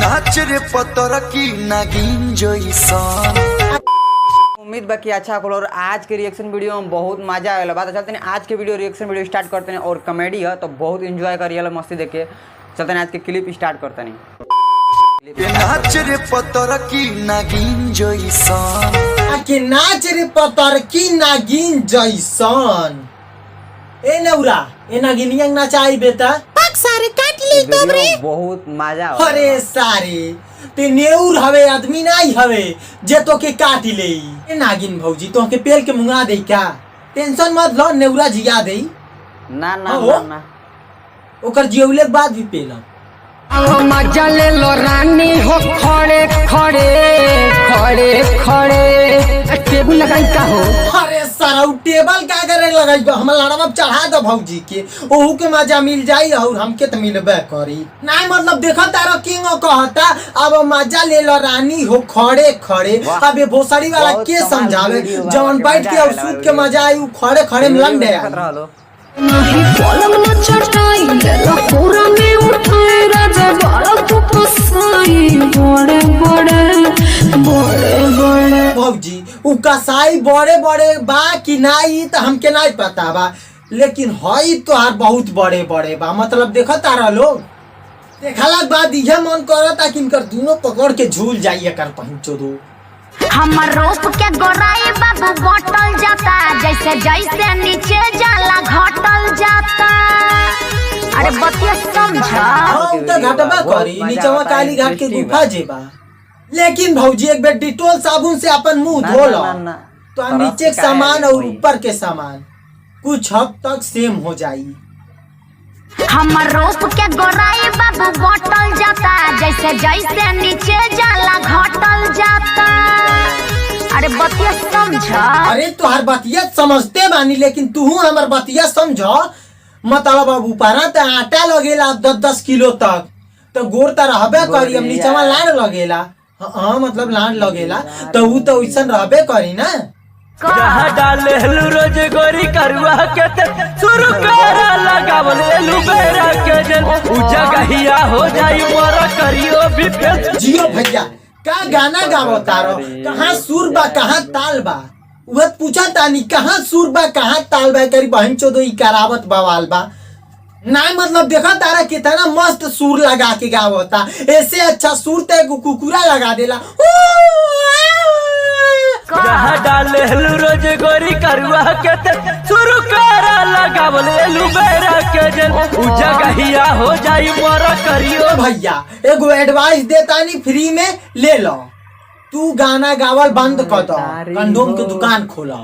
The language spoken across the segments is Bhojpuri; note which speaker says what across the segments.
Speaker 1: नाच रे पतर की नागिन जैसन।
Speaker 2: उम्मीद बाकी अच्छा खोलो। और आज के रिएक्शन वीडियो में बहुत मजा आएगा। बात चलते हैं आज के वीडियो रिएक्शन वीडियो स्टार्ट करते हैं। और कॉमेडी है तो बहुत एंजॉय करिए, मस्ती देखे। चलते हैं आज के क्लिप स्टार्ट करते हैं।
Speaker 1: नाच रे पतर की नागिन जैसन,
Speaker 3: के नाच रे पतर की नागिन जैसन। ए नौरा ए नागिनिया नचाई बेटा पाक सारे काट ली तो रे।
Speaker 2: बहुत मजा।
Speaker 3: अरे सारे ते नेउर हवे आदमी नहीं हवे जे तो के काट ले। ए नागिन भौजी तो के पेल के मुंगा दे क्या? टेंशन मत लो, नेउरा जिया दे।
Speaker 2: ना ना ना ना
Speaker 3: ओकर जियौले के बाद भी पेला।
Speaker 4: मजा ले लो रानी हो खड़े खड़े खड़े खड़े टेबल लगाई का हो।
Speaker 3: अरे सारा टेबल का करे लगाई हम लड़वा चढ़ा दो भौजी के, ओहू के मजा मिल जाई और हमके तो मिलबे करी। नहीं मतलब देखो तारो किंग कहता अब मजा ले लो रानी हो खड़े खड़े। अब ये भोसड़ी वाला के समझावे जवन बैठ के और सूत के मजा आई खड़े खड़े में लंडे आ।
Speaker 4: नहीं पलंग न चटाई ले पूरा में उठाए राजा बाल को फसाई बड़े बड़े बड़े बड़े।
Speaker 3: भौजी उ कसाई बड़े बड़े बा कि नहीं तो हमके नहीं पता बा, लेकिन हई तो यार बहुत बड़े बड़े बा। मतलब देखो तारा लोग देखला के बाद यह मन करता कि इनकर दोनों पकड़ के झूल जाइए कर पहुंचो दो।
Speaker 5: हमर रोप के गोराई बाबू बटल जाता जैसे जैसे नीचे जाला घटल जाता। अरे बतिया समझा।
Speaker 3: हम तो घटबा करी नीचवा काली घाट के गुफा जेबा, लेकिन भौजी एक बार डिटोल साबुन से अपन मुंह धो लो तो नीचे के सामान और ऊपर के सामान कुछ हद तक सेम हो जाई।
Speaker 5: हमर रोप के गोराई बाबू बटल जाता जैसे जैसे नीचे जाला घटल जाता। अरे बतिया समझा।
Speaker 3: अरे तुहार बतिया समझते बानी, लेकिन तू हमार बतिया समझो। मतलब अब ऊपर तो आटा लगेला 10-10 किलो तक तो गोर तो रहबे करी। अब नीचवा लाड़ लगेला। हाँ मतलब लाड़ लगेला तो ऊ तो वैसन रहबे करी ना।
Speaker 6: जहाँ डाले रोज गोरी करुआ के शुरू करा लगावल बेरा के जन उ जगहिया हो जाई मोरा करियो भी फेल।
Speaker 3: जियो भैया का गाना गावो तारो, कहाँ सुर बा कहाँ ताल बा? वह पूछा तानी कहाँ सुर बा कहाँ ताल बा करी बहन चोदो ई करावत बवाल बा। ना मतलब देखा तारा कितना मस्त सुर लगा के गावता। ऐसे अच्छा सुर ते कुकुरा लगा देला।
Speaker 6: जहाँ डाले रोज गोरी करुआ के शुरू करा लगावल बेरा के जन उ जगहिया हो जाई मोरा करियो।
Speaker 3: भैया एगो एडवाइस देता नहीं फ्री में ले लो। तू गाना गावल बंद कर दो, कंडोम की दुकान खोला।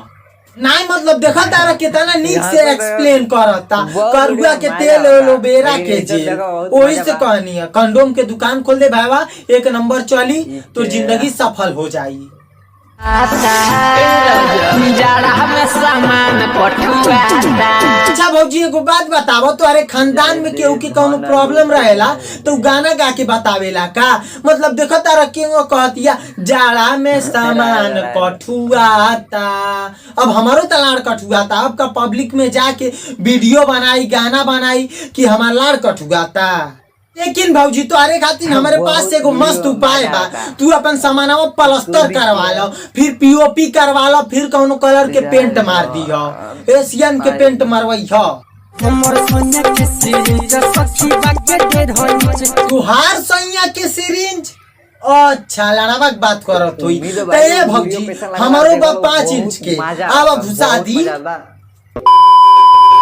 Speaker 3: नहीं मतलब देखा तारा कितना नीक से एक्सप्लेन करता। करुआ के तेल एलोवेरा के जेल वही से कहनी है कंडोम के दुकान खोल दे भाईवा, एक नंबर चली तो जिंदगी सफल हो जाएगी। अच्छा भौजी एगो बात बतावो, तो अरे खानदान में केहू के कौनो प्रॉब्लम रहेला तो गाना गा के बतावेला का? मतलब देखो तारा क्यों कहतिया जाड़ा में सामान कठुआता। अब हमारो तलाड़ कठुआता। अब का पब्लिक में जाके वीडियो बनाई गाना बनाई कि हमारा लाड़ कठुआता। लेकिन भौजी तो अरे खातिर हमारे पास एगो मस्त उपाय बा। तू अपन सामानवा प्लास्टर करवा लो, फिर पीओपी करवा लो, फिर कौनो कलर के पेंट मार दियो, एशियन के पेंट मरवाई हो। तुहार सैया के सिरिंज अच्छा लड़ावा की बात करो तू। ए भौजी हमारो बा 5 इंच के आवा घुसा दी।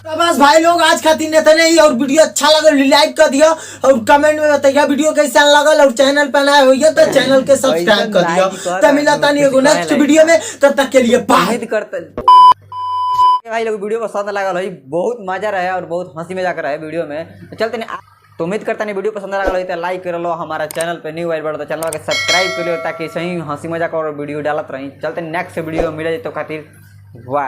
Speaker 3: तो बस भाई लोग आज खातिर नेतने ही। और वीडियो अच्छा लगल लाइक कर दियो और कमेंट में बताइए वीडियो कैसा लगल। और चैनल पर नया होइए तो चैनल के सब्सक्राइब कर दियो। तो मिलता नहीं एगो नेक्स्ट वीडियो में, तब तक के लिए बाय।
Speaker 2: भाई लोग वीडियो पसंद लगा हो, बहुत मजा रहा और बहुत हंसी मजाक रहा वीडियो में। तो चलते नहीं तो उम्मीद करता नहीं वीडियो पसंद लगा तो लाइक कर लो। हमारा चैनल पे न्यू आइल बढ़ता चैनल के सब्सक्राइब कर लो ताकि सही हंसी मजाक और वीडियो डालत रही। चलते नेक्स्ट वीडियो मिले तो खातिर बाय।